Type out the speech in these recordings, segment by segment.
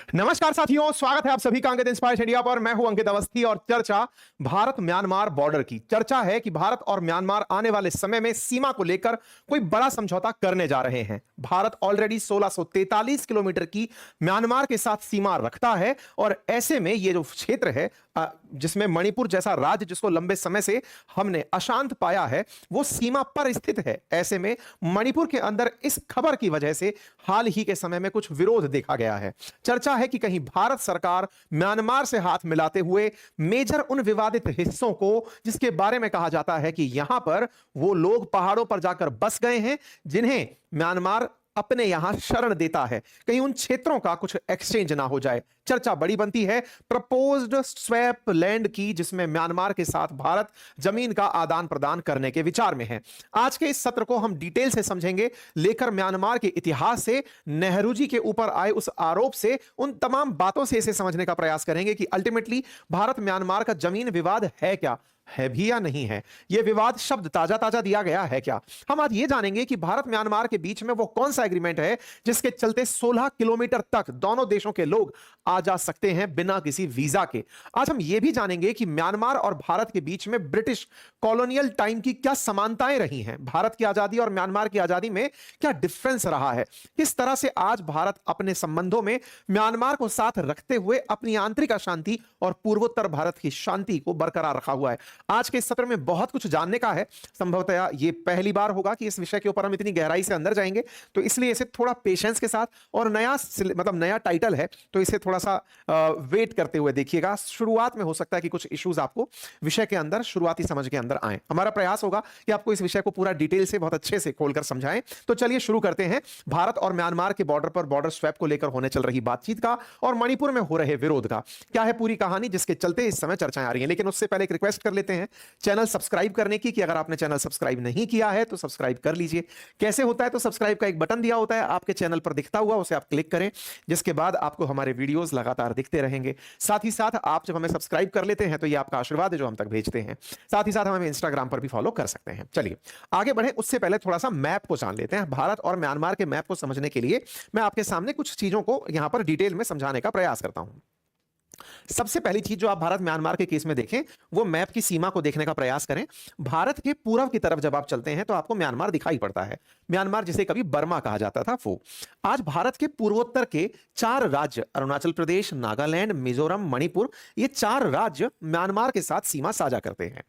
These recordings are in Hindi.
नमस्कार साथियों, स्वागत है आप सभी का अंकित इंस्पायर इंडिया पर। मैं हूं अंकित अवस्थी और चर्चा भारत म्यांमार बॉर्डर की चर्चा है कि भारत और म्यांमार आने वाले समय में सीमा को लेकर कोई बड़ा समझौता करने जा रहे हैं। भारत ऑलरेडी 1643 किलोमीटर की म्यांमार के साथ सीमा रखता है और ऐसे में ये जो क्षेत्र है जिसमें मणिपुर जैसा राज्य जिसको लंबे समय से हमने अशांत पाया है वो सीमा पर स्थित है। ऐसे में मणिपुर के अंदर इस खबर की वजह से हाल ही के समय में कुछ विरोध देखा गया है। चर्चा है कि कहीं भारत सरकार म्यांमार से हाथ मिलाते हुए मेजर उन विवादित हिस्सों को जिसके बारे में कहा जाता है कि यहां पर वो लोग पहाड़ों पर जाकर बस गए हैं जिन्हें म्यांमार अपने यहां शरण देता है, कहीं उन क्षेत्रों का कुछ एक्सचेंज ना हो जाए। चर्चा बड़ी बनती है प्रपोज्ड स्वैप लैंड की जिसमें म्यांमार के साथ भारत जमीन का आदान प्रदान करने के विचार में है। आज के इस सत्र को हम डिटेल से समझेंगे, लेकर म्यांमार के इतिहास से नेहरू जी के ऊपर आए उस आरोप से उन तमाम बातों से इसे समझने का प्रयास करेंगे कि अल्टीमेटली भारत म्यांमार का जमीन विवाद है क्या, है भी या नहीं है। यह विवाद शब्द ताजा ताजा दिया गया है क्या। हम आज यह जानेंगे कि भारत म्यांमार के बीच में वो कौन सा एग्रीमेंट है जिसके चलते 16 किलोमीटर तक दोनों देशों के लोग आ जा सकते हैं बिना किसी वीजा के। आज हम यह भी जानेंगे कि म्यांमार और भारत के बीच में ब्रिटिश कॉलोनियल टाइम की क्या समानताएं रही हैं, भारत की आजादी और म्यांमार की आजादी में क्या डिफरेंस रहा है, किस तरह से आज भारत अपने संबंधों में म्यांमार को साथ रखते हुए अपनी आंतरिक अशांति और पूर्वोत्तर भारत की शांति को बरकरार रखा हुआ है। आज के इस सत्र में बहुत कुछ जानने का है। संभवतः ये पहली बार होगा कि इस विषय के ऊपर हम इतनी गहराई से अंदर जाएंगे, तो इसलिए इसे थोड़ा पेशेंस के साथ और नया टाइटल है तो इसे थोड़ा सा वेट करते हुए देखिएगा। शुरुआत में हो सकता है कि कुछ इश्यूज आपको विषय के अंदर शुरुआती समझ के अंदर आए। हमारा प्रयास होगा कि आपको इस विषय को पूरा डिटेल से बहुत अच्छे से खोलकर समझाएं। तो चलिए शुरू करते हैं भारत और म्यांमार के बॉर्डर पर बॉर्डर स्वैप को लेकर होने चल रही बातचीत का और मणिपुर में हो रहे विरोध का। क्या है पूरी कहानी जिसके चलते इस समय चर्चाएं आ रही हैं। लेकिन उससे पहले एक रिक्वेस्ट कर लेते हैं चैनल सब्सक्राइब करने की, कि अगर आपने चैनल सब्सक्राइब नहीं किया है तो सब्सक्राइब कर लीजिए। कैसे होता है, तो सब्सक्राइब का एक बटन दिया होता है आपके चैनल पर दिखता हुआ, उसे आप क्लिक करें, जिसके बाद आपको हमारे वीडियोस लगातार दिखते रहेंगे। साथ ही साथ आप जब हमें सब्सक्राइब कर लेते हैं तो ये आपका आशीर्वाद है जो हम तक भेजते हैं। साथ ही साथ हमें इंस्टाग्राम पर भी फॉलो कर सकते हैं। चलिए आगे बढ़े, उससे पहले थोड़ा सा मैप को जान लेते हैं। भारत और म्यांमार के मैप को समझने के लिए मैं आपके सामने कुछ चीजों को यहां पर डिटेल में समझाने का प्रयास करता हूं। सबसे पहली चीज जो आप भारत म्यांमार के केस में देखें वो मैप की सीमा को देखने का प्रयास करें। भारत के पूर्व की तरफ जब आप चलते हैं तो आपको म्यांमार दिखाई पड़ता है। म्यांमार जिसे कभी बर्मा कहा जाता था वो आज भारत के पूर्वोत्तर के 4 राज्य अरुणाचल प्रदेश, नागालैंड, मिजोरम, मणिपुर, ये 4 राज्य म्यांमार के साथ सीमा साझा करते हैं।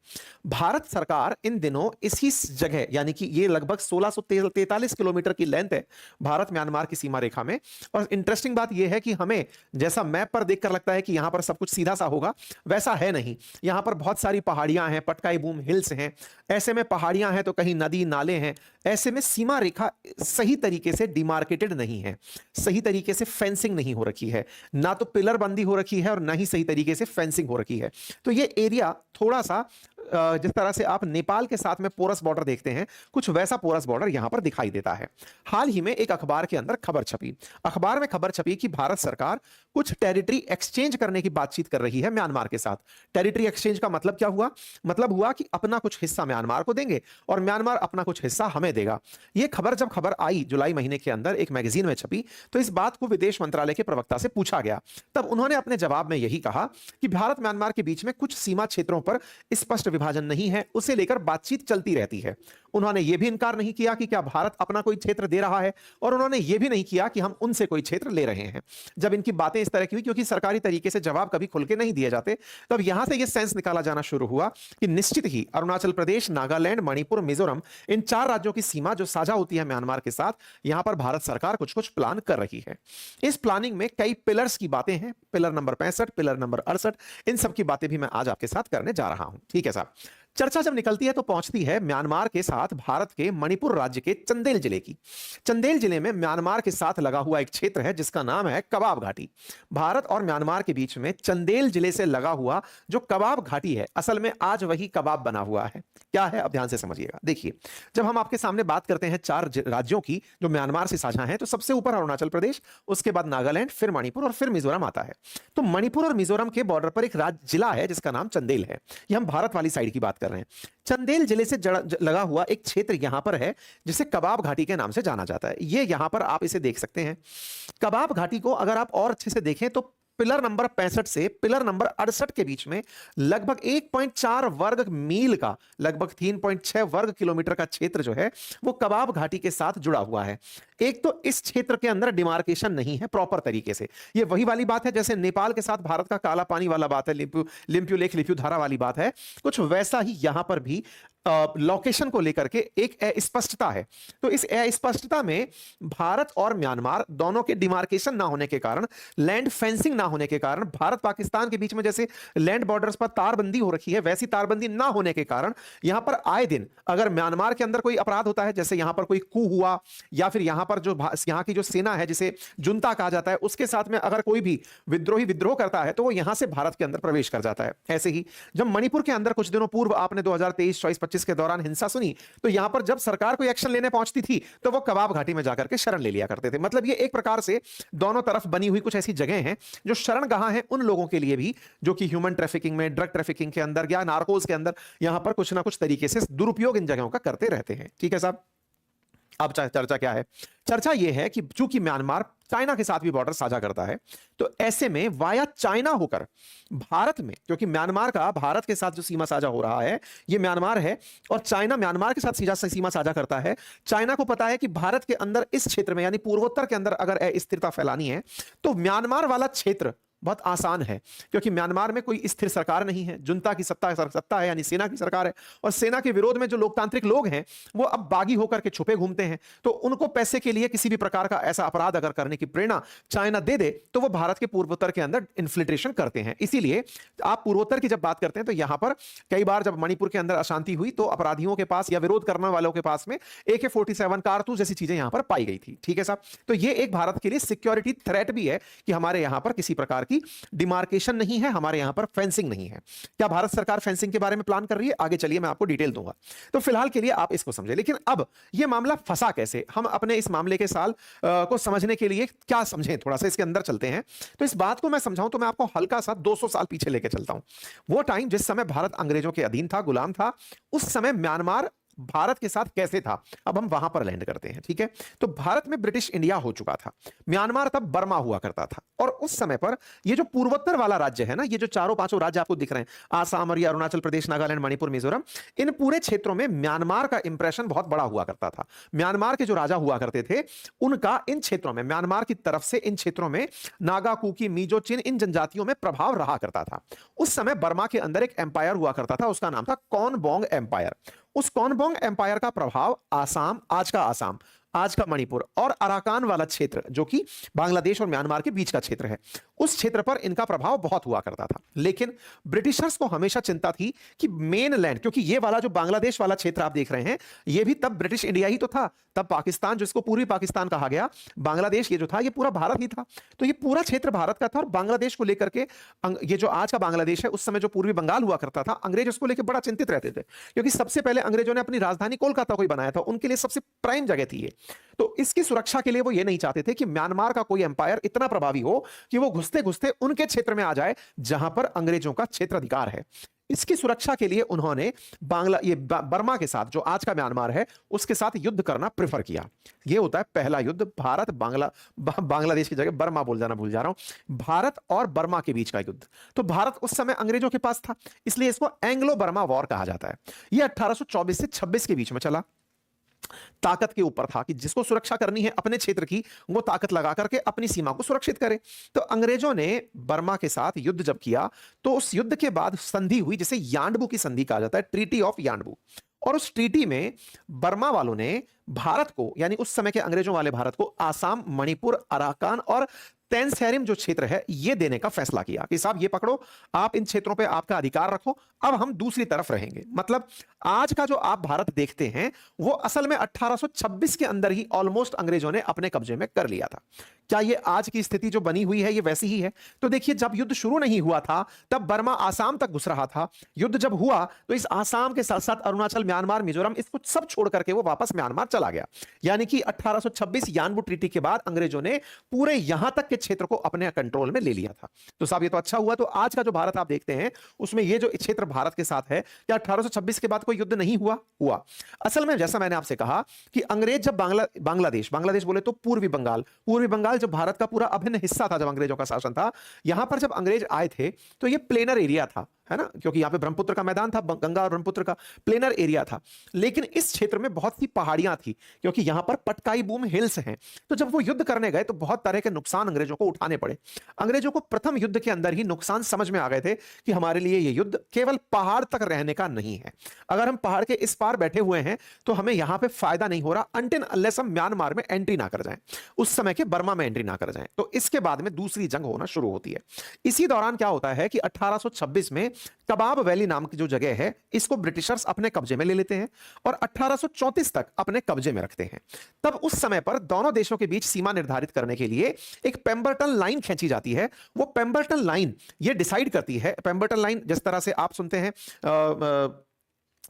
भारत सरकार इन दिनों इसी जगह, यानी कि ये लगभग 1643 किलोमीटर की लेंथ है भारत म्यांमार की सीमा रेखा में। और इंटरेस्टिंग बात यह है कि हमें जैसा मैप पर देखकर लगता है कि यहां पर सब कुछ सीधा सा होगा, वैसा है नहीं। यहां पर बहुत सारी पहाड़ियां हैं, पटकाई बूम हिल्स हैं। ऐसे में पहाड़ियां हैं तो कहीं नदी नाले हैं। ऐसे में सीमा रेखा सही तरीके से डिमार्केटेड नहीं है, सही तरीके से फेंसिंग नहीं हो रखी है, ना तो पिलर बंदी हो रखी है और ना ही सही तरीके से फेंसिंग हो रखी है। तो ये एरिया थोड़ा सा जिस तरह से आप नेपाल के साथ में पोरस बॉर्डर देखते हैं, कुछ वैसा पोरस बॉर्डर यहां पर दिखाई देता है। हाल ही में एक अखबार के अंदर खबर छपी, अखबार में खबर छपी कि भारत सरकार कुछ टेरिटरी एक्सचेंज करने की बातचीत कर रही है म्यांमार के साथ। टेरिटरी एक्सचेंज का मतलब क्या हुआ? मतलब हुआ कि अपना कुछ हिस्सा म्यांमार को देंगे और म्यांमार अपना कुछ हिस्सा हमें देगा। यह खबर जब खबर आई जुलाई महीने के अंदर एक मैगजीन में छपी तो इस बात को विदेश मंत्रालय के प्रवक्ता से पूछा गया। तब उन्होंने अपने जवाब में यही कहा कि भारत म्यांमार के बीच में कुछ सीमा क्षेत्रों पर स्पष्ट विभाजन नहीं है, उसे लेकर बातचीत चलती रहती है। उन्होंने यह भी इनकार नहीं किया कि क्या भारत अपना कोई क्षेत्र दे रहा है और उन्होंने यह भी नहीं किया कि हम उनसे कोई क्षेत्र ले रहे हैं। जब इनकी बातें इस तरह की हुई, क्योंकि सरकारी तरीके से जवाब कभी खुल के नहीं दिए जाते, तब यहां से यह सेंस निकाला जाना शुरू हुआ कि निश्चित ही अरुणाचल प्रदेश, नागालैंड, मणिपुर, मिजोरम, इन 4 राज्यों की सीमा जो साझा होती है म्यांमार के साथ, यहां पर भारत सरकार कुछ कुछ प्लान कर रही है। इस प्लानिंग में कई पिलर्स की बातें हैं, पिलर नंबर 65, पिलर नंबर 68, इन सब की बातें भी मैं आज आपके साथ करने जा रहा हूं। ठीक है साहब। चर्चा जब निकलती है तो पहुंचती है म्यांमार के साथ भारत के मणिपुर राज्य के चंदेल जिले की। चंदेल जिले में म्यांमार के साथ लगा हुआ एक क्षेत्र है जिसका नाम है कबाब घाटी। भारत और म्यांमार के बीच में चंदेल जिले से लगा हुआ जो कबाब घाटी है, असल में आज वही कबाब बना हुआ है। क्या है, अब ध्यान से समझिएगा। देखिए, जब हम आपके सामने बात करते हैं 4 राज्यों की जो म्यांमार से साझा हैं, तो सबसे ऊपर अरुणाचल प्रदेश, उसके बाद नागालैंड, फिर मणिपुर और फिर मिजोरम आता है। तो मणिपुर और मिजोरम के बॉर्डर पर एक राज्य जिला है जिसका नाम चंदेल है। यह हम भारत वाली साइड की बात कर रहे हैं। चंदेल जिले से लगा हुआ एक क्षेत्र यहां पर है जिसे कबाब घाटी के नाम से जाना जाता है। ये यहां पर आप इसे देख सकते हैं। कबाब घाटी को अगर आप और अच्छे से देखें तो पिलर नंबर 65 से पिलर नंबर 68 के बीच में लगभग 1.4 वर्ग मील का, लगभग 3.6 वर्ग किलोमीटर का क्षेत्र जो है वो कबाब घाटी के साथ जुड़ा हुआ है। एक तो इस क्षेत्र के अंदर डिमार्केशन नहीं है प्रॉपर तरीके से। ये वही वाली बात है जैसे नेपाल के साथ भारत का काला पानी वाला बात है, लिम्पू लेक लिम्पू धारा वाली बात है, कुछ वैसा ही यहां पर भी लोकेशन को लेकर के एक अस्पष्टता है। तो इस अस्पष्टता में भारत और म्यांमार दोनों के डिमार्केशन ना होने के कारण, लैंड फेंसिंग ना होने के कारण, भारत पाकिस्तान के बीच में जैसे लैंड बॉर्डर्स पर तारबंदी हो रखी है वैसी तारबंदी ना होने के कारण यहां पर आए दिन अगर म्यांमार के अंदर कोई अपराध होता है, जैसे यहां पर कोई कू हुआ या फिर यहां पर जो यहां की जो सेना है जिसे जुंता कहा जाता है उसके साथ में अगर कोई भी विद्रोह करता है तो वो यहां से भारत के अंदर प्रवेश कर जाता है। ऐसे ही जब मणिपुर के अंदर कुछ दिनों पूर्व आपने 2023-24-25 के दौरान हिंसा सुनी तो यहां पर जब सरकार कोई एक्शन लेने पहुंचती थी तो वो कबाब घाटी में जाकर के शरण ले लिया करते थे। मतलब ये एक प्रकार से दोनों तरफ बनी हुई कुछ ऐसी जगह हैं जो शरणगाह हैं उन लोगों के लिए भी जो कि ह्यूमन ट्रैफिकिंग में, ड्रग ट्रैफिकिंग के अंदर या नार्कोज के अंदर यहां पर कुछ ना कुछ तरीके से दुरुपयोग इन जगहों का करते रहते हैं। ठीक है साहब। अब चर्चा क्या है? चर्चा यह है कि चूंकि म्यांमार चाइना के साथ भी बॉर्डर साझा करता है तो ऐसे में वाया चाइना होकर भारत में, क्योंकि म्यांमार का भारत के साथ जो सीमा साझा हो रहा है ये म्यांमार है और चाइना म्यांमार के साथ सीमा साझा करता है। चाइना को पता है कि भारत के अंदर इस क्षेत्र में यानी पूर्वोत्तर के अंदर अगर अस्थिरता फैलानी है तो म्यांमार वाला क्षेत्र बहुत आसान है, क्योंकि म्यांमार में कोई स्थिर सरकार नहीं है, जुंता की सत्ता है यानी सेना की सरकार है और सेना के विरोध में जो लोकतांत्रिक लोग हैं वो अब बागी होकर के छुपे घूमते हैं। तो उनको पैसे के लिए किसी भी प्रकार का ऐसा अपराध अगर करने की प्रेरणा चाइना दे दे तो वो भारत के पूर्वोत्तर के अंदर इन्फिल्ट्रेशन करते हैं। इसीलिए आप पूर्वोत्तर की जब बात करते हैं तो यहां पर कई बार जब मणिपुर के अंदर अशांति हुई तो अपराधियों के पास या विरोध करने वालों के पास में AK-47 कारतूस जैसी चीजें यहां पर पाई गई थी। ठीक है साहब। तो ये एक भारत के लिए सिक्योरिटी थ्रेट भी है कि हमारे यहां पर किसी प्रकार की डिमार्केशन नहीं है, हमारे यहां पर फेंसिंग नहीं है। क्या भारत सरकार फेंसिंग के बारे में प्लान कर रही है? आगे चलिए मैं आपको डिटेल दूंगा। तो फिलहाल के लिए आप इसको समझे। लेकिन अब यह मामला फंसा कैसे, हम अपने इस मामले के साल को समझने के लिए क्या समझें, थोड़ा सा इसके अंदर चलते हैं। तो इस बात को मैं समझाऊं तो मैं आपको हल्का सा 200 साल पीछे लेके चलता हूं। वो टाइम जिस समय भारत अंग्रेजों के अधीन था, गुलाम था, उस समय म्यांमार भारत के साथ कैसे था, अब हम वहां पर लैंड करते हैं। ठीक है। तो भारत में ब्रिटिश इंडिया हो चुका था, म्यांमार तब बर्मा हुआ करता था और उस समय पर ये जो पूर्वोत्तर वाला राज्य है ना, ये जो चारों पांचों राज्य आपको दिख रहे हैं, आसाम और ये अरुणाचल प्रदेश, नागालैंड, मणिपुर, मिजोरम, इन पूरे क्षेत्रों में म्यांमार का इंप्रेशन बहुत बड़ा हुआ करता था। म्यांमार के जो राजा हुआ करते थे उनका इन क्षेत्रों में, म्यांमार की तरफ से इन क्षेत्रों में नागा, कुकी, मिजो, चिन, इन जनजातियों में प्रभाव रहा करता था। उस समय बर्मा के अंदर एक एम्पायर हुआ करता था, उसका नाम था कॉनबोंग एम्पायर। उस कॉनबोंग एम्पायर का प्रभाव आसाम, आज का मणिपुर और अराकान वाला क्षेत्र जो कि बांग्लादेश और म्यांमार के बीच का क्षेत्र है, उस क्षेत्र पर इनका प्रभाव बहुत हुआ करता था। लेकिन ब्रिटिशर्स को हमेशा चिंता थी कि मेन लैंड, क्योंकि ये वाला जो बांग्लादेश वाला क्षेत्र आप देख रहे हैं ये भी तब ब्रिटिश इंडिया ही तो था, तब पाकिस्तान जिसको पूर्वी पाकिस्तान कहा गया, बांग्लादेश ये जो था ये पूरा भारत ही था। तो ये पूरा क्षेत्र भारत का था और बांग्लादेश को लेकर के, ये जो आज का बांग्लादेश है उस समय जो पूर्वी बंगाल हुआ करता था, अंग्रेज उसको लेकर बड़ा चिंतित रहते थे, क्योंकि सबसे पहले अंग्रेजों ने अपनी राजधानी कोलकाता को ही बनाया था, उनके लिए सबसे प्राइम जगह थी ये। तो इसकी सुरक्षा के लिए वो ये नहीं चाहते थे कि म्यांमार का कोई एम्पायर इतना प्रभावी हो कि वो घुसते घुसते उनके क्षेत्र में आ जाए जहां पर अंग्रेजों का क्षेत्राधिकार है। इसकी सुरक्षा के लिए उन्होंने बर्मा के साथ, जो आज का म्यांमार है, उसके साथ युद्ध करना प्रेफर किया। यह होता है पहला युद्ध, भारत बांग्लादेश की जगह बर्मा भूल जा रहा हूं, भारत और बर्मा के बीच का युद्ध। तो भारत उस समय अंग्रेजों के पास था, इसलिए इसको एंग्लो बर्मा वॉर कहा जाता है। यह 1824 से 26 के बीच में चला। ताकत के ऊपर था कि जिसको सुरक्षा करनी है अपने क्षेत्र की, वो ताकत लगा करके अपनी सीमा को सुरक्षित करे। तो अंग्रेजों ने बर्मा के साथ युद्ध जब किया तो उस युद्ध के बाद संधि हुई, जिसे यांडबू की संधि कहा जाता है, ट्रीटी ऑफ यांडबू। और उस ट्रीटी में बर्मा वालों ने भारत को, यानी उस समय के अंग्रेजों वाले भारत को, आसाम, मणिपुर, अराकान और तेनसेरिम जो क्षेत्र है ये देने का फैसला किया कि साहब ये पकड़ो, आप इन क्षेत्रों पे आपका अधिकार रखो, अब हम दूसरी तरफ रहेंगे। मतलब आज का जो आप भारत देखते हैं वो असल में 1826 के अंदर ही ऑलमोस्ट अंग्रेजों ने अपने कब्जे में कर लिया था। क्या ये आज की स्थिति जो बनी हुई है ये वैसी ही है? तो देखिए, जब युद्ध शुरू नहीं हुआ था तब बर्मा आसाम तक घुस रहा था। युद्ध जब हुआ तो इस आसाम के साथ साथ अरुणाचल, म्यांमार, मिजोरम, इसको सब छोड़ करके वो वापस म्यांमार चला गया। यानी कि 1826 यानबू ट्रीटी के बाद अंग्रेजों ने पूरे यहां तक के क्षेत्र को अपने कंट्रोल में ले लिया था। तो साहब ये तो अच्छा हुआ। तो आज का जो भारत आप देखते हैं उसमें ये जो क्षेत्र भारत के साथ है, क्या 1826 के बाद कोई युद्ध नहीं हुआ? हुआ। असल में जैसा मैंने आपसे कहा कि अंग्रेज जब बांग्लादेश बोले तो पूर्वी बंगाल जब भारत का पूरा अभिन्न हिस्सा था, जब अंग्रेजों का शासन था, यहां पर जब अंग्रेज आए थे तो ये प्लेनर एरिया था, है ना, क्योंकि यहां पे ब्रह्मपुत्र का मैदान था, गंगा और ब्रह्मपुत्र का प्लेनर एरिया था। लेकिन इस क्षेत्र में बहुत सी पहाड़ियां थी, क्योंकि यहां पर पटकाई बूम हिल्स हैं। तो जब वो युद्ध करने गए तो बहुत तरह के नुकसान अंग्रेजों को उठाने पड़े। अंग्रेजों को प्रथम युद्ध के अंदर ही नुकसान समझ में आ गए थे कि हमारे लिए यह युद्ध केवल पहाड़ तक रहने का नहीं है। अगर हम पहाड़ के इस पार बैठे हुए हैं तो हमें यहां पे फायदा नहीं हो रहा, अनटिल अनलेस हम म्यांमार में एंट्री ना कर जाएं, उस समय के बर्मा में एंट्री ना कर जाएं। तो इसके बाद में दूसरी जंग होना शुरू होती है। इसी दौरान क्या होता है कि 1826 में कबाब वैली नाम की जो जगह है, इसको ब्रिटिशर्स अपने कब्जे में ले लेते हैं और 1834 तक अपने कब्जे में रखते हैं। तब उस समय पर दोनों देशों के बीच सीमा निर्धारित करने के लिए एक पेम्बरटन लाइन खींची जाती है। वो पेम्बरटन लाइन ये डिसाइड करती है, पेम्बरटन लाइन जिस तरह से आप सुनते हैं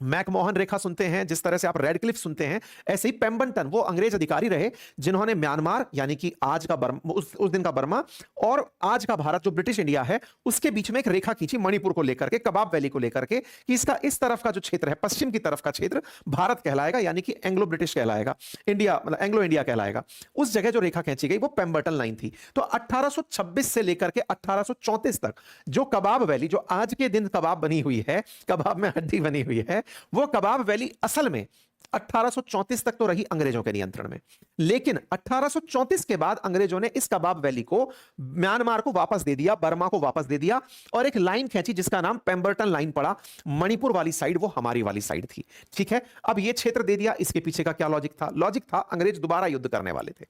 मैकमोहन रेखा सुनते हैं, जिस तरह से आप रेड क्लिफ सुनते हैं, ऐसे ही पेम्बरटन वो अंग्रेज अधिकारी रहे जिन्होंने म्यांमार यानी कि आज का बर्मा, उस दिन का बर्मा और आज का भारत जो ब्रिटिश इंडिया है उसके बीच में एक रेखा खींची मणिपुर को लेकर के, कबाब वैली को लेकर के, कि इसका इस तरफ का जो क्षेत्र है, पश्चिम की तरफ का क्षेत्र भारत कहलाएगा, यानी कि एंग्लो ब्रिटिश कहलाएगा, इंडिया मतलब एंग्लो इंडिया कहलाएगा। उस जगह जो रेखा खींची गई वो पेम्बरटन लाइन थी। तो 1826 से लेकर के 1834 तक जो कबाब वैली, जो आज के दिन कबाब बनी हुई है, कबाब में हड्डी बनी हुई है, वो कबाब वैली असल में 1834 तक तो रही अंग्रेजों के नियंत्रण में। लेकिन 1834 के बाद अंग्रेजों ने इस कबाब वैली को म्यांमार को वापस दे दिया, बर्मा को वापस दे दिया और एक लाइन खींची जिसका नाम पेम्बरटन लाइन पड़ा। मणिपुर वाली साइड वो हमारी वाली साइड थी। ठीक है, अब ये क्षेत्र दे दिया, इसके पीछे का क्या लॉजिक था? लॉजिक था अंग्रेज दोबारा युद्ध करने वाले थे।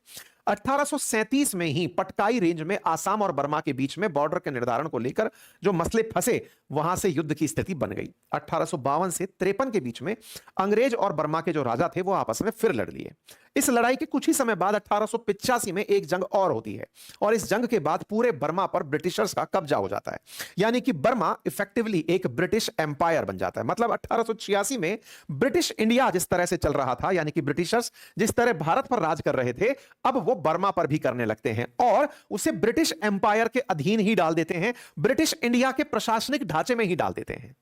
1837 में ही पटकाई रेंज में आसाम और बर्मा के बीच में बॉर्डर के निर्धारण को लेकर जो मसले फंसे, वहां से युद्ध की स्थिति बन गई। 1852 से 53 के बीच में अंग्रेज और बर्मा के जो राजा थे वो आपस में फिर लड़ लिए। इस लड़ाई के कुछ ही समय बाद 1885 में एक जंग और होती है और इस जंग के बाद पूरे बर्मा पर ब्रिटिशर्स का कब्जा हो जाता है, यानी कि बर्मा इफेक्टिवली एक ब्रिटिश एम्पायर बन जाता है। मतलब 1886 में ब्रिटिश इंडिया जिस तरह से चल रहा था, यानी कि ब्रिटिशर्स जिस तरह भारत पर राज कर रहे थे, अब वो बर्मा पर भी करने लगते हैं और उसे ब्रिटिश एम्पायर के अधीन ही डाल देते हैं, ब्रिटिश इंडिया के प्रशासनिक ढांचे में ही डाल देते हैं।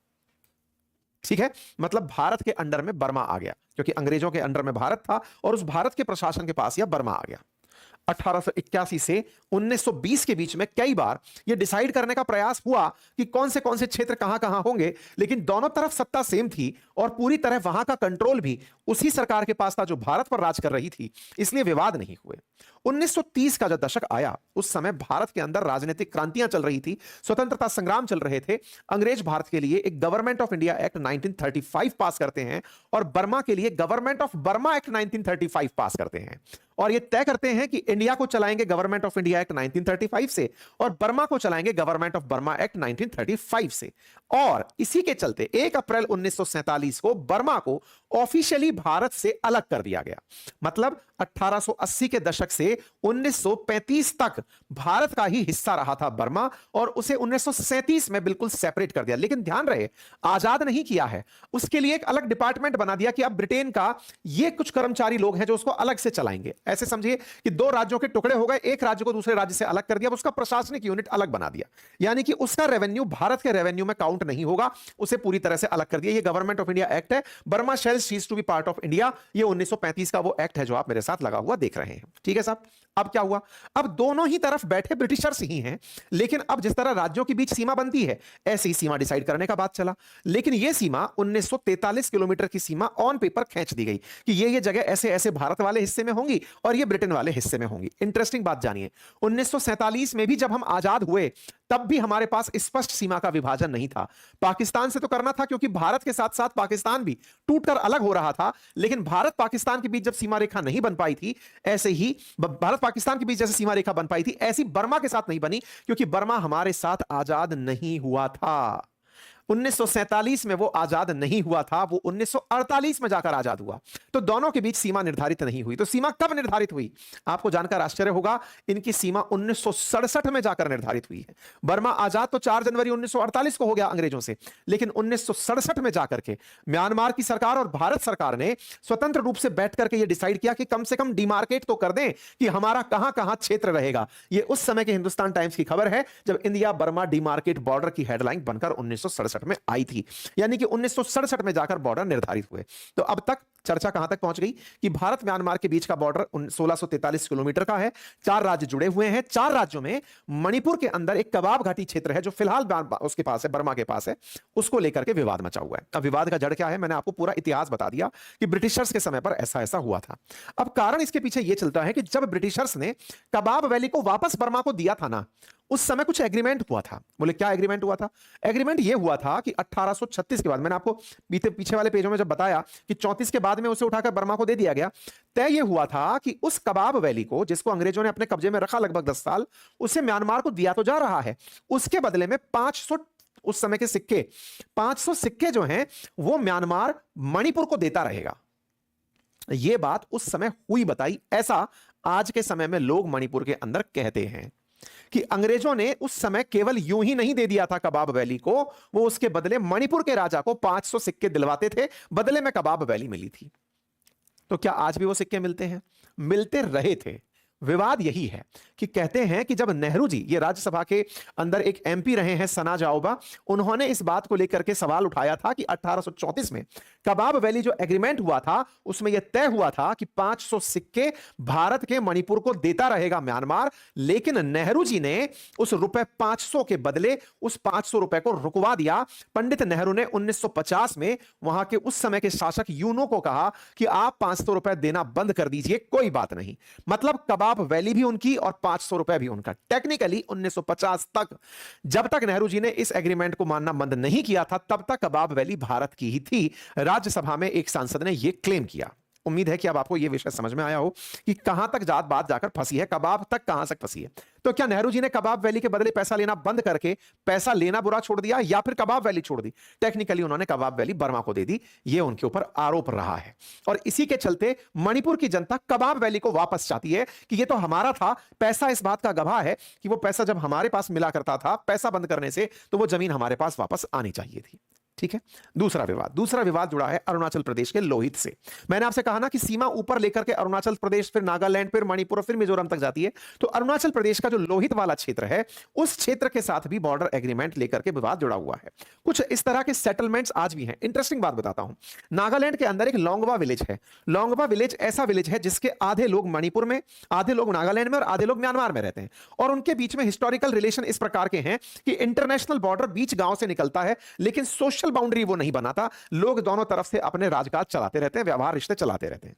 ठीक है, मतलब भारत के अंडर में बर्मा आ गया, क्योंकि अंग्रेजों के अंडर में भारत था और उस भारत के प्रशासन के पास यह बर्मा आ गया। 1881 से 1920 के बीच में कई बार यह डिसाइड करने का प्रयास हुआ कि कौन से क्षेत्र कहां कहां होंगे, लेकिन दोनों तरफ सत्ता सेम थी और पूरी तरह वहां का कंट्रोल भी उसी सरकार के पास था जो भारत पर राज कर रही थी, इसलिए विवाद नहीं हुए। 1930 का जो दशक आया, उस समय भारत के अंदर राजनीतिक क्रांतियां चल रही थी, स्वतंत्रता संग्राम चल रहे थे। अंग्रेज भारत के लिए एक गवर्नमेंट ऑफ इंडिया एक्ट 1935 पास करते हैं और बर्मा के लिए गवर्नमेंट ऑफ बर्मा एक्ट 1935 पास करते हैं और यह तय करते हैं कि इंडिया को चलाएंगे गवर्नमेंट ऑफ इंडिया एक्ट 1935 से और बर्मा को चलाएंगे गवर्नमेंट ऑफ बर्मा एक्ट 1935 से। और इसी के चलते 1 अप्रैल 1947 को बर्मा को ऑफिशियली भारत से अलग कर दिया गया। मतलब 1880 के दशक से 1935 तक भारत का ही हिस्सा रहा था बर्मा और उसे 1937 में बिल्कुल सेपरेट कर दिया। लेकिन ध्यान रहे, आजाद नहीं किया है, उसके लिए एक अलग डिपार्टमेंट बना दिया कि अब ब्रिटेन का ये कुछ कर्मचारी लोग हैं जो उसको अलग से चलाएंगे। ऐसे समझिए कि 2 राज्यों के टुकड़े हो गए, एक राज्य को दूसरे राज्य से अलग कर दिया, उसका प्रशासनिक यूनिट अलग बना दिया, यानी कि उसका रेवेन्यू भारत के रेवेन्यू में काउंट नहीं होगा, उसे पूरी तरह से अलग कर दिया। ये गवर्नमेंट ऑफ इंडिया एक्ट है, Burma shall cease to be part of India, ये 1935 का वो एक्ट है जो आप मेरे साथ लगा हुआ देख रहे हैं। ठीक है साहब, अब क्या हुआ? अब दोनों ही तरफ बैठे ब्रिटिशर्स ही हैं, लेकिन अब जिस तरह राज्यों के बीच सीमा बनती है ऐसी सीमा डिसाइड करने का बात चला। लेकिन यह सीमा 1943 किलोमीटर की सीमा ऑन पेपर खींच दी गई कि ये जगह ऐसे ऐसे भारत वाले हिस्से में होंगी और ये ब्रिटेन वाले हिस्से में होंगी। इंटरेस्टिंग बात जानिए, 1947 में भी जब हम आजाद हुए तब भी हमारे पास स्पष्ट सीमा का विभाजन नहीं था। पाकिस्तान से तो करना था क्योंकि भारत के साथ साथ पाकिस्तान भी टूटकर अलग हो रहा था, लेकिन भारत पाकिस्तान के बीच जब सीमा रेखा नहीं बन पाई थी, ऐसे ही भारत पाकिस्तान के बीच जैसे सीमा रेखा बन पाई थी, ऐसी बर्मा के साथ नहीं बनी क्योंकि बर्मा हमारे साथ आजाद नहीं हुआ था। 1947 में वो आजाद नहीं हुआ था, वो 1948 में जाकर आजाद हुआ। तो दोनों के बीच सीमा निर्धारित नहीं हुई। तो सीमा कब निर्धारित हुई? आपको जानकर आश्चर्य होगा, इनकी सीमा 1967 में जाकर निर्धारित हुई है। बर्मा आजाद तो 4 जनवरी 1948 को हो गया अंग्रेजों से, लेकिन 1967 में जाकर के म्यांमार की सरकार और भारत सरकार ने स्वतंत्र रूप से बैठ करके यह डिसाइड किया कि कम से कम डिमार्केट तो कर दें कि हमारा कहां कहां क्षेत्र रहेगा। यह उस समय के हिंदुस्तान टाइम्स की खबर है, जब इंडिया बर्मा डिमार्केट बॉर्डर की हेडलाइन बनकर 1967 में आई थी। यानी कि 1967 में जाकर बॉर्डर निर्धारित हुए। तो अब तक चर्चा कहां तक पहुंच गई कि भारत म्यांमार के बीच का बॉर्डर 1643 किलोमीटर का है। 4 राज्य जुड़े हुए हैं। 4 राज्यों में मणिपुर के अंदर एक कबाब घाटी क्षेत्र है जो फिलहाल उसके पास है, बर्मा के पास है, उसको लेकर के विवाद मचा हुआ है। अब विवाद का जड़ क्या है? मैंने आपको पूरा इतिहास बता दिया कि ब्रिटिशर्स के समय पर ऐसा ऐसा हुआ था। अब कारण इसके पीछे यह चलता है कि जब ब्रिटिशर्स ने कबाब वैली को वापस बर्मा को दिया था ना, उस समय कुछ एग्रीमेंट हुआ था। बोले क्या एग्रीमेंट हुआ था? एग्रीमेंट यह हुआ था कि 1836 के बाद, मैंने आपको पीछे वाले पेजों में जब बताया कि 34 के बाद में उसे उठाकर बर्मा को दे दिया गया, तय यह हुआ था कि उस कबाब वैली को, जिसको अंग्रेजों ने अपने कब्जे में रखा लगभग 10 साल, उसे म्यांमार को दिया तो जा रहा है, उसके बदले में 500 उस समय के सिक्के, 500 सिक्के जो हैं वो म्यांमार मणिपुर को देता रहेगा। यह बात उस समय हुई बताई, ऐसा आज के समय में लोग मणिपुर के अंदर कहते हैं कि अंग्रेजों ने उस समय केवल यूं ही नहीं दे दिया था कबाब वैली को, वो उसके बदले मणिपुर के राजा को 500 सिक्के दिलवाते थे, बदले में कबाब वैली मिली थी। तो क्या आज भी वो सिक्के मिलते हैं? मिलते रहे थे। विवाद यही है कि कहते हैं कि जब नेहरू जी, ये राज्यसभा के अंदर एक एमपी रहे हैं सना जाओबा, उन्होंने इस बात को लेकर के सवाल उठाया था कि 1834 में कबाब वैली जो एग्रीमेंट हुआ था उसमें यह तय हुआ था कि 500 सिक्के भारत के मणिपुर को देता रहेगा म्यांमार, लेकिन नेहरू जी ने उस रुपए 500 के बदले उस 500 रुपए को रुकवा दिया। पंडित नेहरू ने 1950 में वहां के उस समय के शासक यूनो को कहा कि आप 500 रुपए देना बंद कर दीजिए, कोई बात नहीं। मतलब कबाब वैली भी उनकी और 500 रुपए भी उनका। टेक्निकली 1950 तक, जब तक नेहरू जी ने इस एग्रीमेंट को मानना बंद नहीं किया था, तब तक कबाब वैली भारत की ही थी। राज्यसभा में एक सांसद ने यह क्लेम किया। उम्मीद है कि अब आपको यह विषय समझ में आया हो कि कहां तक बात जाकर फंसी है, कबाब तक कहां तक फंसी है। तो क्या नेहरू जी ने कबाब वैली के बदले पैसा लेना बंद करके पैसा लेना बुरा छोड़ दिया, या फिर कबाब वैली छोड़ दी? टेक्निकली उन्होंने कबाब वैली बर्मा को दे दी, यह उनके ऊपर आरोप रहा है। और इसी के चलते मणिपुर की जनता कबाब वैली को वापस चाहती है कि यह तो हमारा था। पैसा इस बात का गवाह है कि वो पैसा जब हमारे पास मिला करता था, पैसा बंद करने से, तो वो जमीन हमारे पास वापस आनी चाहिए थी। ठीक है। दूसरा विवाद जुड़ा है अरुणाचल प्रदेश के लोहित से। मैंने आपसे कहा ना कि सीमा ऊपर लेकर के अरुणाचल प्रदेश, फिर नागालैंड, फिर मणिपुर, फिर मिजोरम तक जाती है। तो अरुणाचल प्रदेश का जो लोहित वाला क्षेत्र है, उस क्षेत्र के साथ भी बॉर्डर एग्रीमेंट लेकर के विवाद जुड़ा हुआ है। कुछ इस तरह के सेटलमेंट्स आज भी हैं। इंटरेस्टिंग बात बताता हूं, नागालैंड के अंदर एक लोंगवा विलेज है। लोंगवा विलेज ऐसा विलेज है जिसके आधे लोग मणिपुर में, आधे लोग नागालैंड में और आधे लोग म्यांमार में रहते हैं। और उनके बीच में हिस्टोरिकल रिलेशन इस प्रकार के हैं कि इंटरनेशनल बॉर्डर बीच गांव से निकलता है, लेकिन सोशल बाउंड्री वो नहीं बनाता। लोग दोनों तरफ से अपने राजकाज चलाते रहते हैं, व्यवहार रिश्ते चलाते रहते हैं।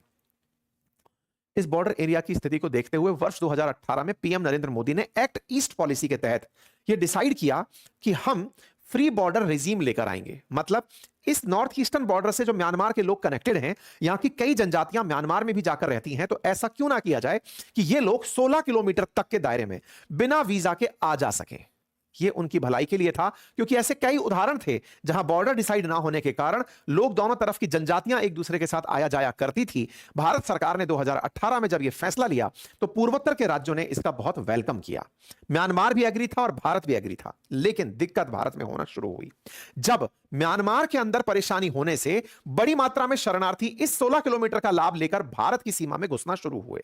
इस बॉर्डर एरिया की स्थिति को देखते हुए वर्ष 2018 में पीएम नरेंद्र मोदी ने एक्ट ईस्ट पॉलिसी के तहत यह डिसाइड किया कि हम फ्री बॉर्डर रेजीम लेकर आएंगे। मतलब इस नॉर्थ ईस्टर्न बॉर्डर से जो म्यांमार के लोग कनेक्टेड हैं, यहां की कई जनजातियां म्यांमार में भी जाकर रहती हैं, तो ऐसा क्यों ना किया जाए कि ये लोग 16 किलोमीटर तक के दायरे में बिना वीजा के आ जा सकें। ये उनकी भलाई के लिए था, क्योंकि ऐसे कई उदाहरण थे जहां बॉर्डर डिसाइड ना होने के कारण लोग, दोनों तरफ की जनजातियां एक दूसरे के साथ आया जाया करती थी। भारत सरकार ने 2018 में जब यह फैसला लिया तो पूर्वोत्तर के राज्यों ने इसका बहुत वेलकम किया। म्यांमार भी एग्री था और भारत भी एग्री था। लेकिन दिक्कत भारत में होना शुरू हुई जब म्यांमार के अंदर परेशानी होने से बड़ी मात्रा में शरणार्थी इस 16 किलोमीटर का लाभ लेकर भारत की सीमा में घुसना शुरू हुए।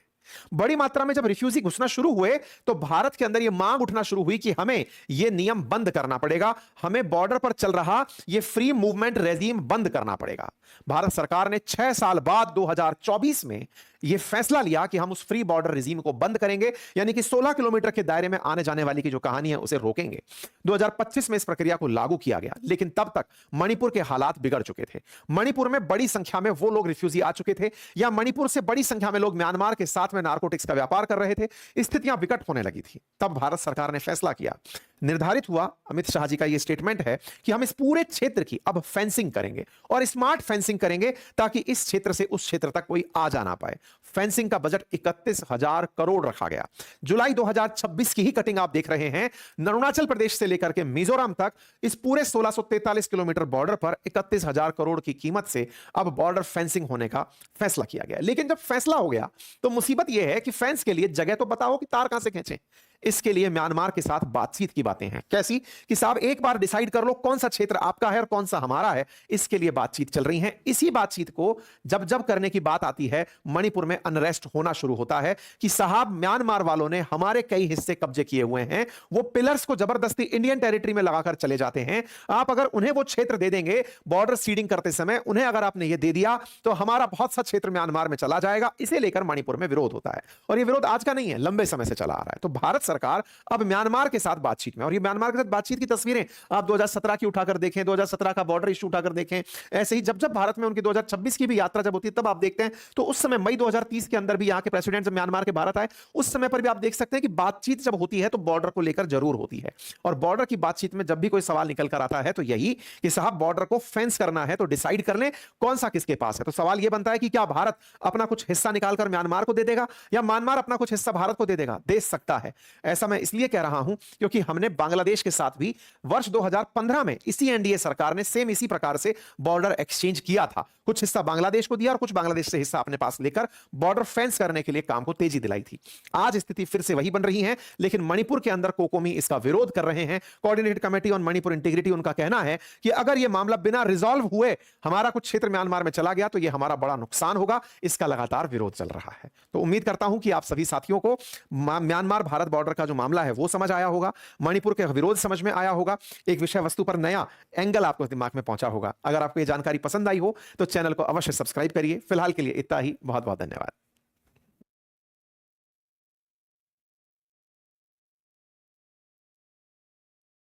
बड़ी मात्रा में जब रिफ्यूजी घुसना शुरू हुए तो भारत के अंदर यह मांग उठना शुरू हुई कि हमें यह नियम बंद करना पड़ेगा, हमें बॉर्डर पर चल रहा यह फ्री मूवमेंट रेजीम बंद करना पड़ेगा। भारत सरकार ने 6 साल बाद 2024 में यह फैसला लिया कि हम उस फ्री बॉर्डर रेजीम को बंद करेंगे, यानी कि 16 किलोमीटर के दायरे में आने जाने वाली की जो कहानी है उसे रोकेंगे। 2025 में इस प्रक्रिया को लागू किया गया, लेकिन तब तक मणिपुर के हालात बिगड़ चुके थे। मणिपुर में बड़ी संख्या में वो लोग रिफ्यूजी आ चुके थे, या मणिपुर से बड़ी संख्या में लोग म्यांमार के साथ में नारकोटिक्स का व्यापार कर रहे थे। स्थितियां विकट होने लगी थी। तब भारत सरकार ने फैसला किया, निर्धारित हुआ, अमित शाह जी का यह स्टेटमेंट है कि हम इस पूरे क्षेत्र की अब फेंसिंग करेंगे और स्मार्ट फेंसिंग करेंगे ताकि इस क्षेत्र से उस क्षेत्र तक कोई आ जा ना पाए। फेंसिंग का बजट 31,000 करोड़ रखा गया। जुलाई 2026 की ही कटिंग आप देख रहे हैं। अरुणाचल प्रदेश से लेकर के मिजोरम तक इस पूरे 1643 किलोमीटर बॉर्डर पर 31,000 करोड़ की कीमत से अब बॉर्डर फेंसिंग होने का फैसला किया गया। लेकिन जब फैसला हो गया तो मुसीबत यह है कि फेंस के लिए जगह तो बताओ कि तार कहां से खींचें। इसके लिए म्यांमार के साथ बातचीत की बातें हैं। कैसी? कि साहब एक बार डिसाइड कर लो कौन सा क्षेत्र आपका है और कौन सा हमारा है। इसके लिए बातचीत चल रही है। इसी बातचीत को जब जब करने की बात आती है, मणिपुर में अनरेस्ट होना शुरू होता है कि साहब म्यांमार वालों ने हमारे कई हिस्से कब्जे किए हुए हैं। वो पिलर्स को जबरदस्ती इंडियन टेरिटरी में लगाकर चले जाते हैं। आप अगर उन्हें वो क्षेत्र दे देंगे, बॉर्डर सीडिंग करते समय उन्हें अगर आपने ये दे दिया तो हमारा बहुत सा क्षेत्र म्यांमार में चला जाएगा। इसे लेकर मणिपुर में विरोध होता है और ये विरोध आज का नहीं है, लंबे समय से चला आ रहा है। तो भारत सरकार अब म्यांमार के साथ बातचीत में, और ये म्यांमार के साथ बातचीत की तस्वीरें आप 2017 की उठाकर देखें, 2017 का बॉर्डर इश्यू उठाकर देखें। ऐसे ही जब जब भारत में उनकी 2026 की भी यात्रा जब होती है तब आप देखते हैं तो उस समय मई 2030 के अंदर भी यहाँ के प्रेसिडेंट जब म्यांमार के भारत आए उस समय पर भी आप देख सकते हैं कि बातचीत जब होती है तो बॉर्डर को लेकर जरूर होती है। और बॉर्डर की बातचीत में जब भी कोई सवाल निकल कर आता है तो यही कि साहब बॉर्डर को फेंस करना है तो डिसाइड कर लें कौन सा किसके पास है। तो सवाल यह बनता है कि क्या भारत अपना कुछ हिस्सा निकालकर म्यांमार को दे देगा या म्यांमार अपना कुछ हिस्सा भारत को दे देगा? दे सकता है। ऐसा मैं इसलिए कह रहा हूं क्योंकि हमने बांग्लादेश के साथ भी वर्ष 2015 में इसी एनडीए सरकार ने सेम इसी प्रकार से बॉर्डर एक्सचेंज किया था। कुछ हिस्सा बांग्लादेश को दिया और कुछ बांग्लादेश से हिस्सा अपने पास लेकर बॉर्डर फेंस करने के लिए काम को तेजी दिलाई थी। आज स्थिति फिर से वही बन रही है, लेकिन मणिपुर के अंदर कोकोमी इसका विरोध कर रहे हैं। Coordinated committee on Manipur integrity, उनका कहना है कि अगर यह मामला बिना रिजॉल्व हुए हमारा कुछ क्षेत्र म्यांमार में चला गया तो यह हमारा बड़ा नुकसान होगा। इसका लगातार विरोध चल रहा है। तो उम्मीद करता हूं कि आप सभी साथियों को म्यांमार भारत बॉर्डर का जो मामला है वो समझ आया होगा, मणिपुर के विरोध समझ में आया होगा, एक विषय वस्तु पर नया एंगल आपको दिमाग में पहुंचा होगा। अगर आपको यह जानकारी पसंद आई हो तो चैनल को अवश्य सब्सक्राइब करिए। फिलहाल के लिए इतना ही। बहुत बहुत धन्यवाद।